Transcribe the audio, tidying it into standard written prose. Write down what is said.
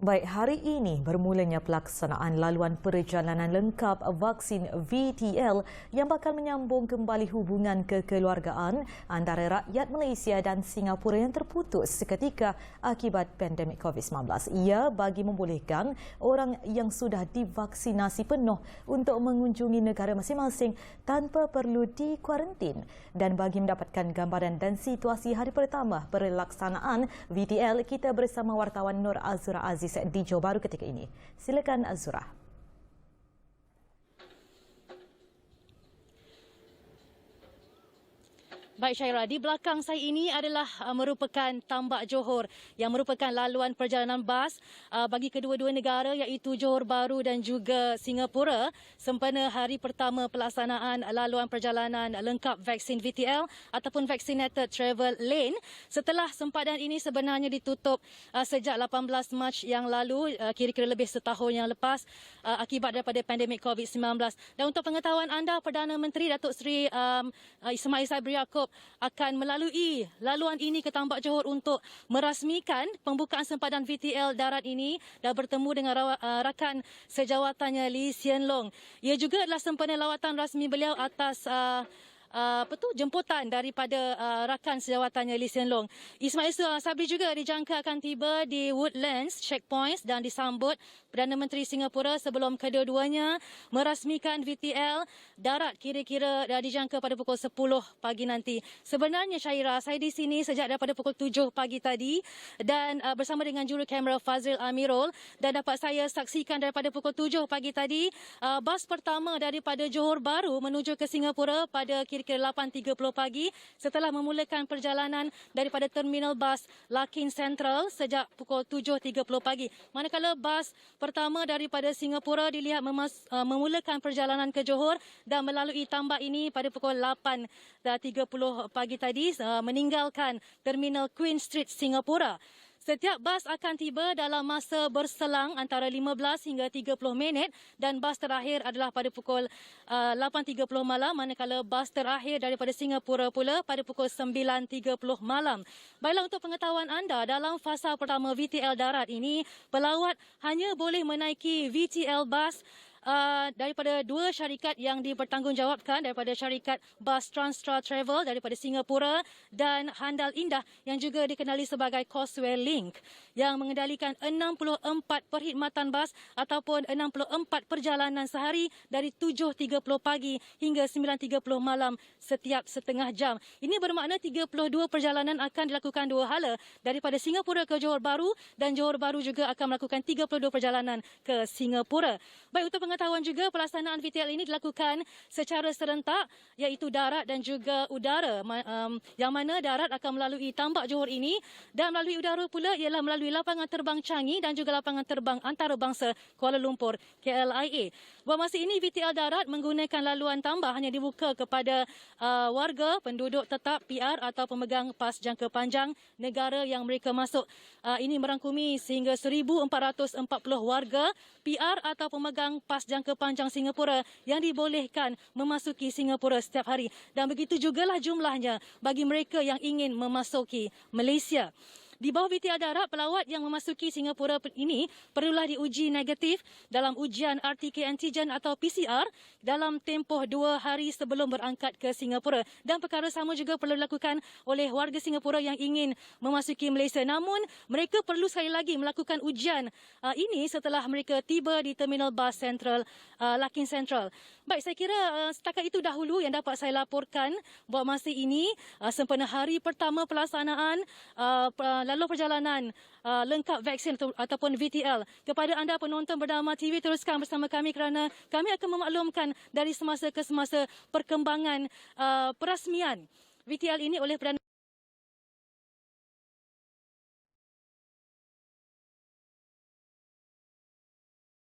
Baik, hari ini bermulanya pelaksanaan laluan perjalanan lengkap vaksin VTL yang bakal menyambung kembali hubungan kekeluargaan antara rakyat Malaysia dan Singapura yang terputus seketika akibat pandemik COVID-19. Ia bagi membolehkan orang yang sudah divaksinasi penuh untuk mengunjungi negara masing-masing tanpa perlu dikuarantin. Dan bagi mendapatkan gambaran dan situasi hari pertama pelaksanaan VTL, kita bersama wartawan Nur Azura Aziz di Johor Bahru ketika ini. Silakan Azura. Baik Syaira, di belakang saya ini adalah merupakan Tambak Johor yang merupakan laluan perjalanan bas bagi kedua-dua negara iaitu Johor Bahru dan juga Singapura sempena hari pertama pelaksanaan laluan perjalanan lengkap vaksin VTL ataupun Vaccinated Travel Lane. Setelah sempadan ini sebenarnya ditutup sejak 18 Mac yang lalu, kira-kira lebih setahun yang lepas akibat daripada pandemik COVID-19. Dan untuk pengetahuan anda, Perdana Menteri Datuk Seri Ismail Sabri Yaakob akan melalui laluan ini ke Tambak Johor untuk merasmikan pembukaan sempadan VTL darat ini dan bertemu dengan rakan sejawatannya Lee Hsien Loong. Ia juga adalah sempena lawatan rasmi beliau atas jemputan daripada rakan sejawatannya Lee Hsien Loong. Ismail Sabri juga dijangka akan tiba di Woodlands Checkpoints dan disambut Perdana Menteri Singapura sebelum kedua-duanya merasmikan VTL darat kira-kira dijangka pada pukul 10 pagi nanti. Sebenarnya Syaira, saya di sini sejak daripada pukul 7 pagi tadi dan bersama dengan juru kamera Fazril Amirul, dan dapat saya saksikan daripada pukul 7 pagi tadi bas pertama daripada Johor Bahru menuju ke Singapura pada kira-kira 8.30 pagi setelah memulakan perjalanan daripada terminal bas Larkin Central sejak pukul 7.30 pagi. Manakala bas pertama daripada Singapura dilihat memulakan perjalanan ke Johor dan melalui tambak ini pada pukul 8.30 pagi tadi meninggalkan terminal Queen Street Singapura. Setiap bas akan tiba dalam masa berselang antara 15 hingga 30 minit dan bas terakhir adalah pada pukul 8.30 malam, manakala bas terakhir daripada Singapura pula pada pukul 9.30 malam. Baiklah, untuk pengetahuan anda, dalam fasa pertama VTL darat ini, pelawat hanya boleh menaiki VTL bas daripada dua syarikat yang dipertanggungjawabkan, daripada syarikat bas Transtra Travel daripada Singapura dan Handal Indah yang juga dikenali sebagai Causeway Link yang mengendalikan 64 perkhidmatan bas ataupun 64 perjalanan sehari dari 7.30 pagi hingga 9.30 malam setiap setengah jam. Ini bermakna 32 perjalanan akan dilakukan dua hala, daripada Singapura ke Johor Bahru, dan Johor Bahru juga akan melakukan 32 perjalanan ke Singapura. Baik, untuk pengetahuan juga, pelaksanaan VTL ini dilakukan secara serentak iaitu darat dan juga udara, yang mana darat akan melalui Tambak Johor ini dan melalui udara pula ialah melalui lapangan terbang Changi dan juga lapangan terbang antarabangsa Kuala Lumpur KLIA. Buat masa ini VTL darat menggunakan laluan tambah hanya dibuka kepada warga penduduk tetap PR atau pemegang pas jangka panjang negara yang mereka masuk. Ini merangkumi sehingga 1,440 warga PR atau pemegang pas jangka panjang Singapura yang dibolehkan memasuki Singapura setiap hari, dan begitu jugalah jumlahnya bagi mereka yang ingin memasuki Malaysia. Di bawah VTL darat, pelawat yang memasuki Singapura ini perlulah diuji negatif dalam ujian RTK antigen atau PCR dalam tempoh 2 hari sebelum berangkat ke Singapura. Dan perkara sama juga perlu dilakukan oleh warga Singapura yang ingin memasuki Malaysia. Namun, mereka perlu sekali lagi melakukan ujian ini setelah mereka tiba di terminal bas Central, Larkin Central. Baik, saya kira setakat itu dahulu yang dapat saya laporkan buat masa ini sempena hari pertama pelaksanaan lalu perjalanan lengkap vaksin ataupun VTL. Kepada anda penonton bernama TV, teruskan bersama kami kerana kami akan memaklumkan dari semasa ke semasa perkembangan perasmian VTL ini oleh Perdana